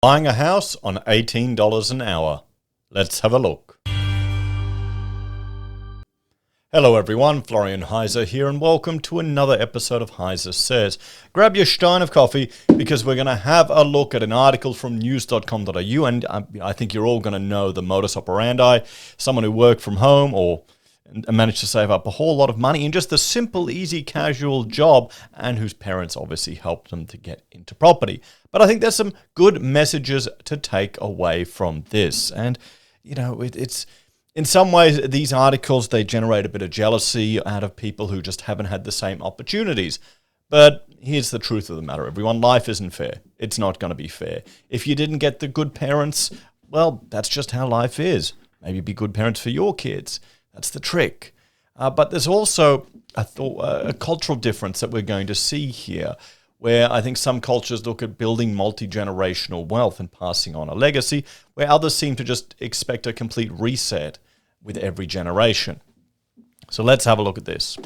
Buying a house on $18 an hour. Let's have a look. Hello everyone, Florian.heise here, and welcome to another episode of HeiseSays. Grab your stein of coffee because we're going to have a look at an article from news.com.au, and I think you're all going to know the modus operandi. Someone who worked from home or managed to save up a whole lot of money in just a simple, easy, casual job, and whose parents obviously helped them to get into property. But I think there's some good messages to take away from this. And, you know, it's in some ways, these articles, they generate a bit of jealousy out of people who just haven't had the same opportunities. But here's the truth of the matter, everyone. Life isn't fair. It's not going to be fair. If you didn't get the good parents, well, that's just how life is. Maybe be good parents for your kids. That's the trick. But there's also a cultural difference that we're going to see here, where I think some cultures look at building multi-generational wealth and passing on a legacy, where others seem to just expect a complete reset with every generation. So let's have a look at this.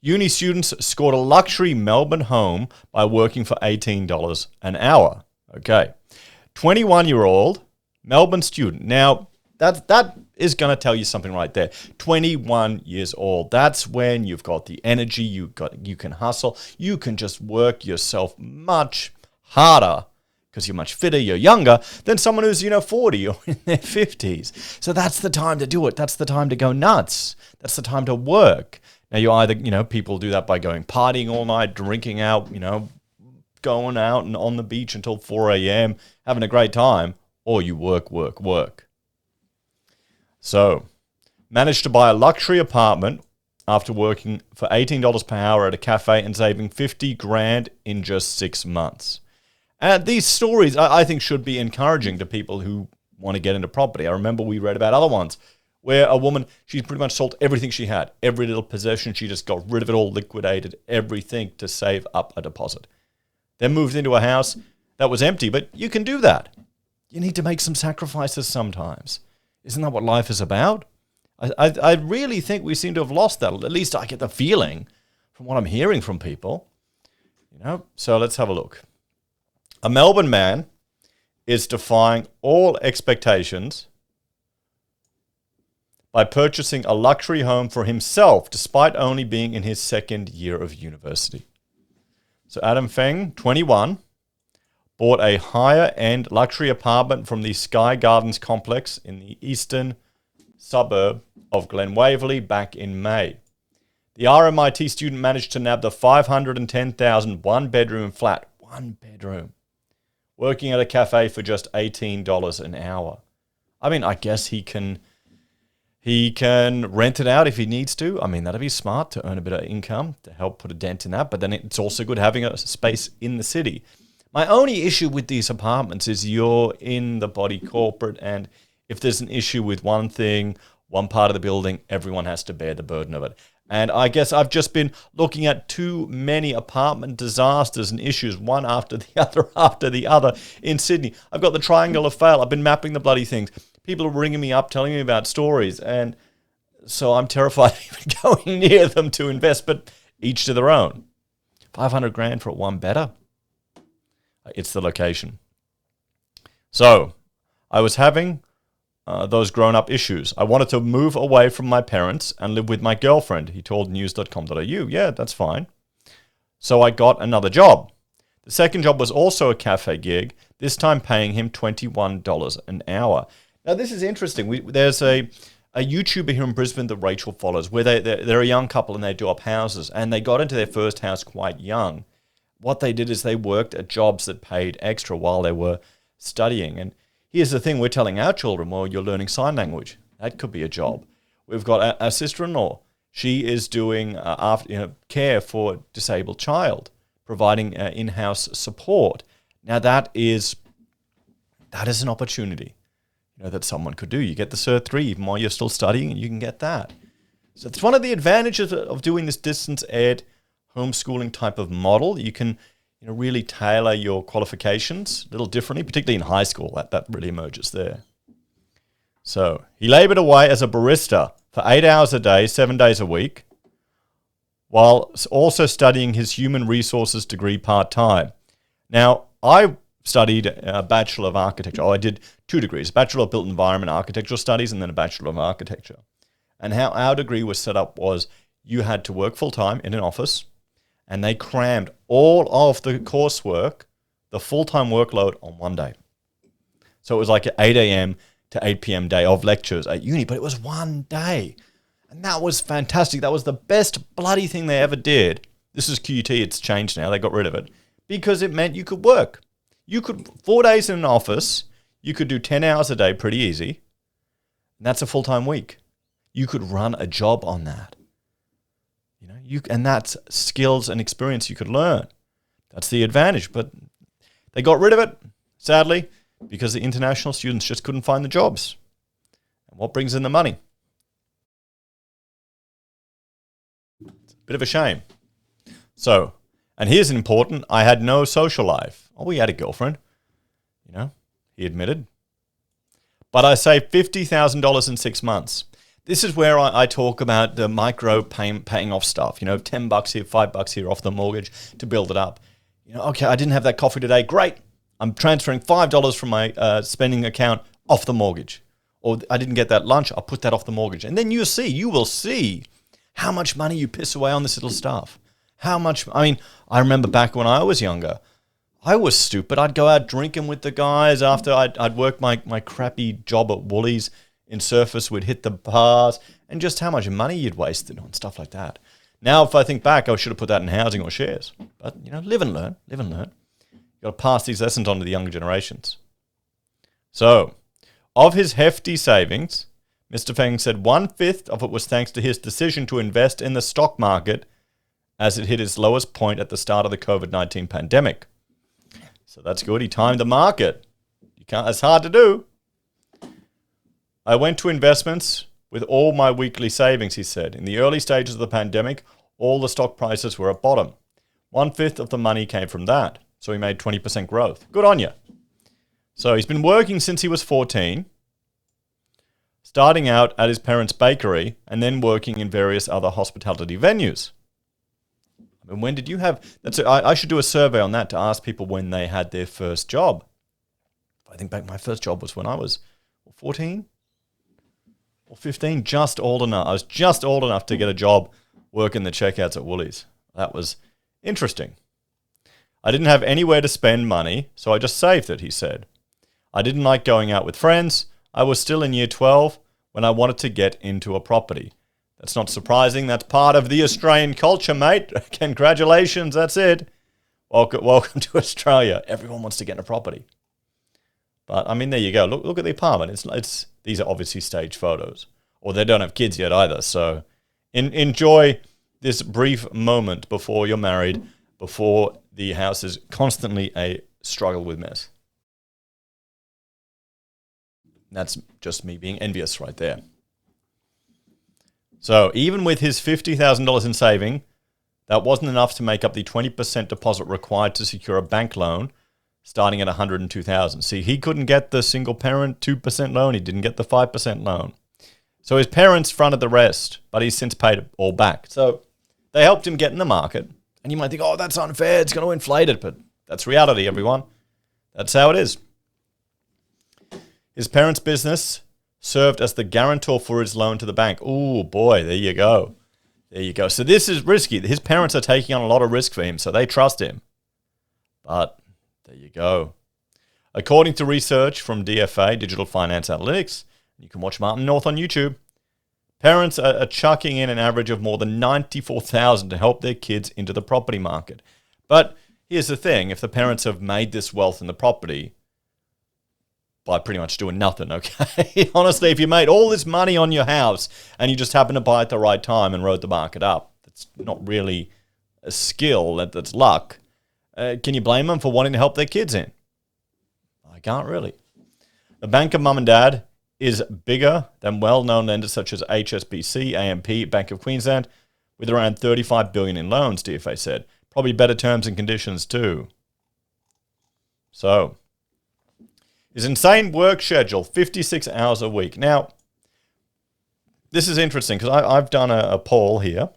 Uni students scored a luxury Melbourne home by working for $18 an hour. Okay. 21-year-old Melbourne student. Now, that is going to tell you something right there. 21 years old. That's when you've got the energy, you can hustle, you can just work yourself much harder because you're much fitter, you're younger than someone who's, 40 or in their 50s. So that's the time to do it. That's the time to go nuts. That's the time to work. Now, you either, people do that by going partying all night, drinking out, going out and on the beach until 4 a.m., having a great time, or you work. So, managed to buy a luxury apartment after working for $18 per hour at a cafe and saving $50,000 in just 6 months. And these stories, I think, should be encouraging to people who want to get into property. I remember we read about other ones where a woman, she pretty much sold everything she had, every little possession. She just got rid of it all, liquidated everything to save up a deposit. Then moved into a house that was empty, but you can do that. You need to make some sacrifices sometimes. Isn't that what life is about? I really think we seem to have lost that. At least I get the feeling from what I'm hearing from people. So let's have a look. A Melbourne man is defying all expectations by purchasing a luxury home for himself, despite only being in his second year of university. So Adam Feng, 21, bought a higher-end luxury apartment from the Sky Gardens complex in the eastern suburb of Glen Waverley back in May. The RMIT student managed to nab the $510,000 one-bedroom flat, working at a cafe for just $18 an hour. I mean, I guess he can rent it out if he needs to. I mean, that'd be smart to earn a bit of income to help put a dent in that, but then it's also good having a space in the city. My only issue with these apartments is you're in the body corporate, and if there's an issue with one thing, one part of the building, everyone has to bear the burden of it. And I guess I've just been looking at too many apartment disasters and issues, one after the other in Sydney. I've got the triangle of fail. I've been mapping the bloody things. People are ringing me up, telling me about stories, and so I'm terrified of even going near them to invest, but each to their own. $500,000 for a one-bedder? It's the location. So, I was having those grown-up issues. I wanted to move away from my parents and live with my girlfriend, he told news.com.au. Yeah, that's fine. So I got another job. The second job was also a cafe gig, this time paying him $21 an hour. Now, this is interesting. There's a YouTuber here in Brisbane that Rachel follows, where they're a young couple and they do up houses, and they got into their first house quite young. What they did is they worked at jobs that paid extra while they were studying. And here's the thing, we're telling our children, well, you're learning sign language. That could be a job. We've got our sister-in-law. She is doing care for a disabled child, providing in-house support. Now that is an opportunity, that someone could do. You get the Cert 3 even while you're still studying, and you can get that. So it's one of the advantages of doing this distance ed homeschooling type of model. You can really tailor your qualifications a little differently, particularly in high school. That really emerges there. So he labored away as a barista for 8 hours a day, 7 days a week, while also studying his human resources degree part-time. Now, I studied a Bachelor of Architecture. I did 2 degrees, Bachelor of Built Environment Architectural Studies and then a Bachelor of Architecture. And how our degree was set up was you had to work full-time in an office, and they crammed all of the coursework, the full-time workload, on one day. So it was like an 8 a.m. to 8 p.m. day of lectures at uni, but it was one day. And that was fantastic. That was the best bloody thing they ever did. This is QUT. It's changed now. They got rid of it because it meant you could work. You could 4 days in an office. You could do 10 hours a day pretty easy. And that's a full-time week. You could run a job on that. And that's skills and experience you could learn. That's the advantage. But they got rid of it, sadly, because the international students just couldn't find the jobs. And what brings in the money? It's a bit of a shame. So, and here's an important, I had no social life. Oh, we had a girlfriend, he admitted. But I saved $50,000 in 6 months. This is where I talk about the micro paying off stuff, $10 here, $5 here off the mortgage to build it up. Okay, I didn't have that coffee today. Great. I'm transferring $5 from my spending account off the mortgage. Or I didn't get that lunch. I'll put that off the mortgage. And then you will see how much money you piss away on this little stuff. I remember back when I was younger, I was stupid. I'd go out drinking with the guys after I'd work my crappy job at Woolies in Surface. We'd hit the bars, and just how much money you'd wasted on stuff like that. Now, if I think back, I should have put that in housing or shares. But, live and learn. You've got to pass these lessons on to the younger generations. So, of his hefty savings, Mr. Feng said 1/5 of it was thanks to his decision to invest in the stock market as it hit its lowest point at the start of the COVID-19 pandemic. So that's good. He timed the market. It's hard to do. I went to investments with all my weekly savings, he said. In the early stages of the pandemic, all the stock prices were at bottom. 1/5 of the money came from that. So he made 20% growth. Good on you. So he's been working since he was 14, starting out at his parents' bakery and then working in various other hospitality venues. When did you have... I should do a survey on that to ask people when they had their first job. I think back my first job was when I was 14 or 15, just old enough. I was just old enough to get a job working the checkouts at Woolies. That was interesting. I didn't have anywhere to spend money, so I just saved it, he said. I didn't like going out with friends. I was still in year 12 when I wanted to get into a property. That's not surprising. That's part of the Australian culture, mate. Congratulations, that's it. Welcome to Australia. Everyone wants to get in a property. But, there you go. Look at the apartment. These are obviously staged photos. Or they don't have kids yet either. So enjoy this brief moment before you're married, before the house is constantly a struggle with mess. That's just me being envious right there. So even with his $50,000 in saving, that wasn't enough to make up the 20% deposit required to secure a bank loan, starting at $102,000. See, he couldn't get the single parent 2% loan. He didn't get the 5% loan. So his parents fronted the rest, but he's since paid it all back. So they helped him get in the market. And you might think, oh, that's unfair. It's going to inflate it. But that's reality, everyone. That's how it is. His parents' business served as the guarantor for his loan to the bank. Oh, boy, there you go. There you go. So this is risky. His parents are taking on a lot of risk for him, so they trust him. But there you go. According to research from DFA, Digital Finance Analytics, you can watch Martin North on YouTube, parents are chucking in an average of more than $94,000 to help their kids into the property market. But here's the thing. If the parents have made this wealth in the property by pretty much doing nothing, okay? Honestly, if you made all this money on your house and you just happened to buy it at the right time and rode the market up, that's not really a skill, that's luck. Can you blame them for wanting to help their kids in? I can't really. The bank of mum and dad is bigger than well-known lenders such as HSBC, AMP, Bank of Queensland, with around $35 billion in loans, DFA said. Probably better terms and conditions too. So, his insane work schedule, 56 hours a week. Now, this is interesting because I've done a poll here,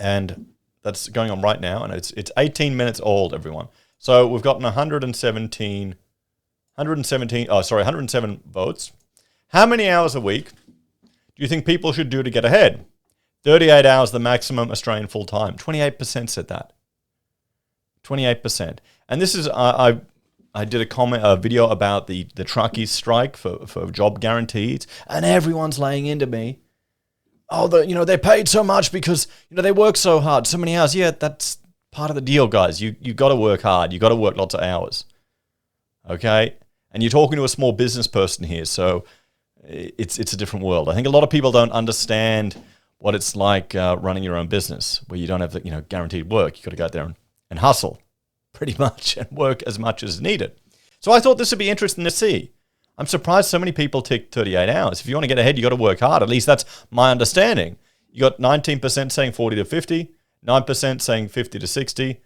and that's going on right now, and it's 18 minutes old, everyone. So we've gotten 107 votes. How many hours a week do you think people should do to get ahead? 38 hours, the maximum Australian full-time. 28% said that. 28%. And this is, I did a video about the truckies strike for job guarantees, and everyone's laying into me. Oh, they paid so much because, they work so hard, so many hours. Yeah, that's part of the deal, guys. You got to work hard. You got to work lots of hours. Okay? And you're talking to a small business person here, so it's a different world. I think a lot of people don't understand what it's like running your own business, where you don't have the guaranteed work. You got to go out there and hustle, pretty much, and work as much as needed. So I thought this would be interesting to see. I'm surprised so many people tick 38 hours. If you want to get ahead, you got to work hard. At least that's my understanding. You got 19% saying 40 to 50, 9% saying 50 to 60,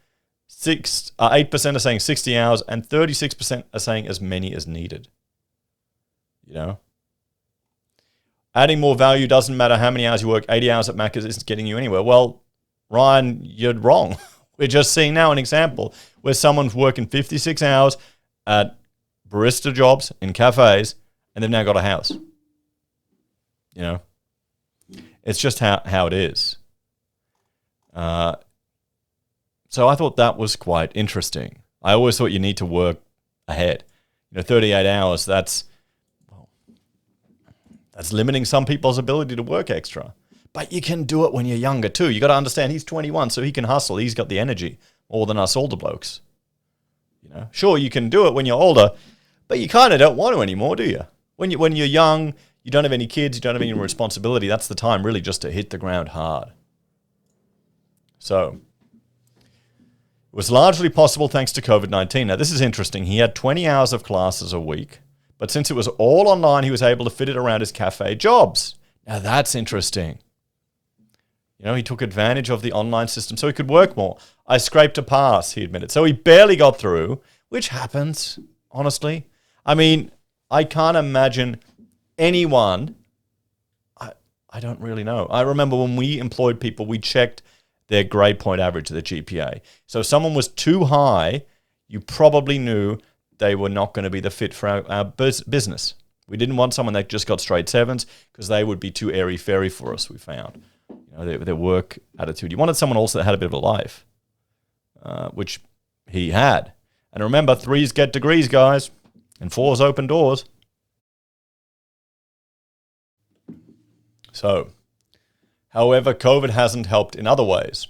8% are saying 60 hours, and 36% are saying as many as needed. Adding more value doesn't matter how many hours you work. 80 hours at Macca's isn't getting you anywhere. Well, Ryan, you're wrong. We're just seeing now an example where someone's working 56 hours at barista jobs in cafes, and they've now got a house. It's just how it is. So I thought that was quite interesting. I always thought you need to work ahead. 38 hours, that's limiting some people's ability to work extra. But you can do it when you're younger too. You got to understand he's 21, so he can hustle. He's got the energy more than us older blokes. Sure, you can do it when you're older, but you kind of don't want to anymore, do you? When you're young, you don't have any kids, you don't have any responsibility. That's the time really just to hit the ground hard. So it was largely possible thanks to COVID-19. Now, this is interesting. He had 20 hours of classes a week, but since it was all online, he was able to fit it around his cafe jobs. Now, that's interesting. He took advantage of the online system so he could work more. I scraped a pass, he admitted. So he barely got through, which happens, honestly. I mean, I can't imagine anyone. I don't really know. I remember when we employed people, we checked their grade point average, their GPA. So if someone was too high, you probably knew they were not going to be the fit for our business. We didn't want someone that just got straight sevens because they would be too airy-fairy for us, we found. Their work attitude. You wanted someone also that had a bit of a life, which he had. And remember, 3s get degrees, guys, and 4s open doors. So, however, COVID hasn't helped in other ways.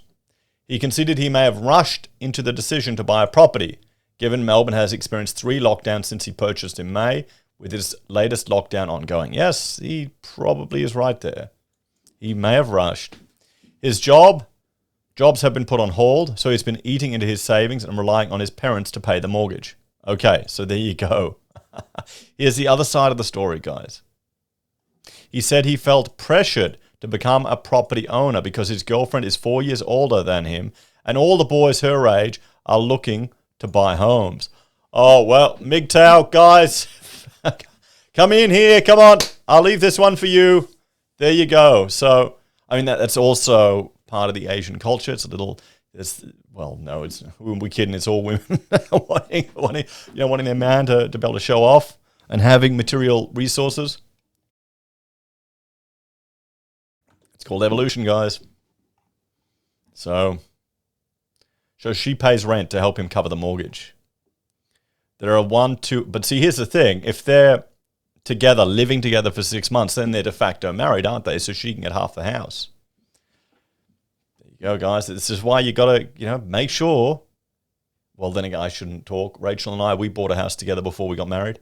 He considered he may have rushed into the decision to buy a property, given Melbourne has experienced 3 lockdowns since he purchased in May, with his latest lockdown ongoing. Yes, he probably is right there. He may have rushed. His jobs have been put on hold, so he's been eating into his savings and relying on his parents to pay the mortgage. Okay, so there you go. Here's the other side of the story, guys. He said he felt pressured to become a property owner because his girlfriend is 4 years older than him, and all the boys her age are looking to buy homes. Oh, well, MGTOW, guys, come in here, come on. I'll leave this one for you. There you go. So, I mean, that's also part of the Asian culture. It's a little, no, we're kidding. It's all women wanting their man to be able to show off and having material resources. It's called evolution, guys. So she pays rent to help him cover the mortgage. There are 1, 2, but see, here's the thing. If they're together, living together for 6 months, then they're de facto married, aren't they? So she can get half the house. There you go, guys. This is why you got to, make sure. Well, then again, I shouldn't talk. Rachel and I, we bought a house together before we got married.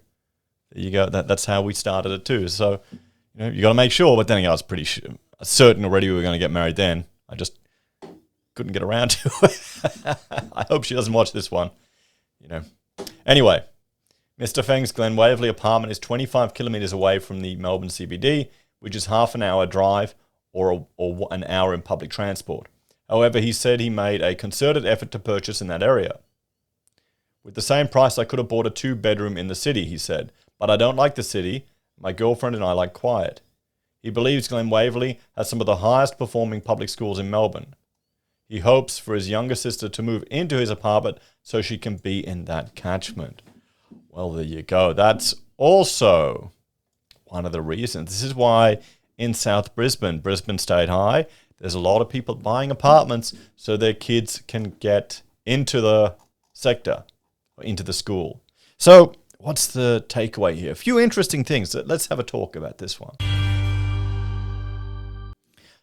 There you go. That's how we started it too. So, you got to make sure. But then again, I was pretty certain already we were going to get married then. I just couldn't get around to it. I hope she doesn't watch this one. Anyway. Mr. Feng's Glen Waverley apartment is 25 kilometres away from the Melbourne CBD, which is half an hour drive or an hour in public transport. However, he said he made a concerted effort to purchase in that area. With the same price, I could have bought a 2-bedroom in the city, he said, but I don't like the city. My girlfriend and I like quiet. He believes Glen Waverley has some of the highest performing public schools in Melbourne. He hopes for his younger sister to move into his apartment so she can be in that catchment. Well, there you go. That's also one of the reasons. This is why in South Brisbane, Brisbane State High, there's a lot of people buying apartments so their kids can get into the sector, or into the school. So what's the takeaway here? A few interesting things. Let's have a talk about this one.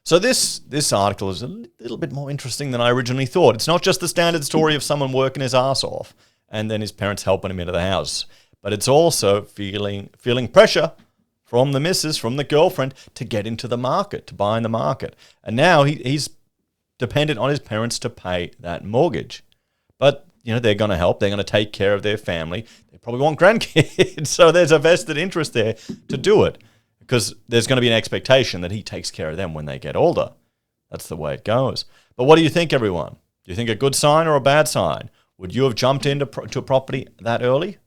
So this article is a little bit more interesting than I originally thought. It's not just the standard story of someone working his ass off and then his parents helping him into the house, but it's also feeling pressure from the missus, from the girlfriend, to get into the market, to buy in the market. And now he's dependent on his parents to pay that mortgage. But, they're going to help. They're going to take care of their family. They probably want grandkids. So there's a vested interest there to do it, because there's going to be an expectation that he takes care of them when they get older. That's the way it goes. But what do you think, everyone? Do you think a good sign or a bad sign? Would you have jumped into a property that early?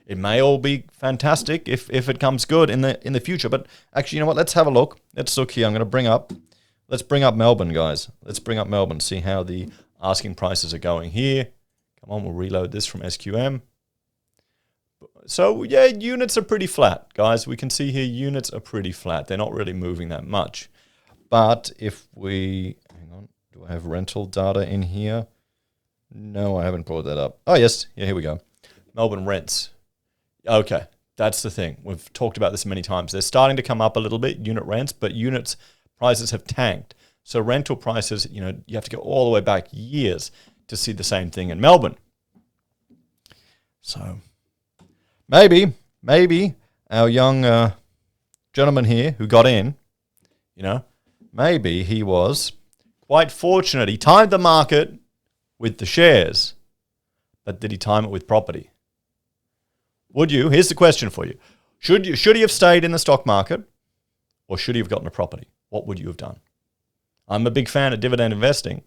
It may all be fantastic if it comes good in the future. But actually, you know what? Let's have a look. Let's look here. Let's bring up Melbourne, guys. Let's bring up Melbourne, see how the asking prices are going here. Come on, we'll reload this from SQM. So, yeah, units are pretty flat, guys. We can see here units are pretty flat. They're not really moving that much. But if we... Hang on. Do I have rental data in here? No, I haven't brought that up. Oh, yes. Yeah, here we go. Melbourne rents. Okay, that's the thing. We've talked about this many times. They're starting to come up a little bit, unit rents, but units prices have tanked. So rental prices, you have to go all the way back years to see the same thing in Melbourne. So... Maybe our young gentleman here who got in, maybe he was quite fortunate. He timed the market with the shares, but did he time it with property? Would you? Here's the question for you. Should he have stayed in the stock market, or should he have gotten a property? What would you have done? I'm a big fan of dividend investing,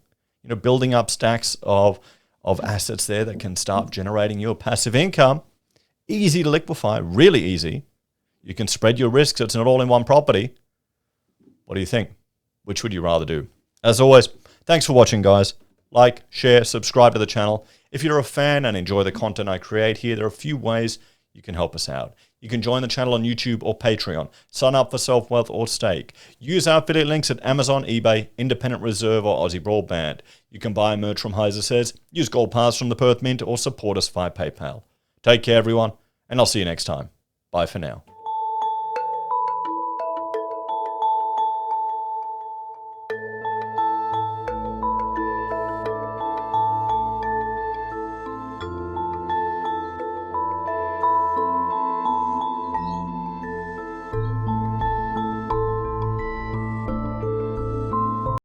building up stacks of assets there that can start generating your passive income. Easy to liquefy, really easy. You can spread your risk so it's not all in one property. What do you think? Which would you rather do? As always, thanks for watching, guys. Like, share, subscribe to the channel. If you're a fan and enjoy the content I create here, there are a few ways you can help us out. You can join the channel on YouTube or Patreon. Sign up for SelfWealth or Stake. Use our affiliate links at Amazon, eBay, Independent Reserve or AussieBroadband. You can buy merch from HeiseSays, use Gold Pass from the Perth Mint, or support us via PayPal. Take care, everyone, and I'll see you next time. Bye for now.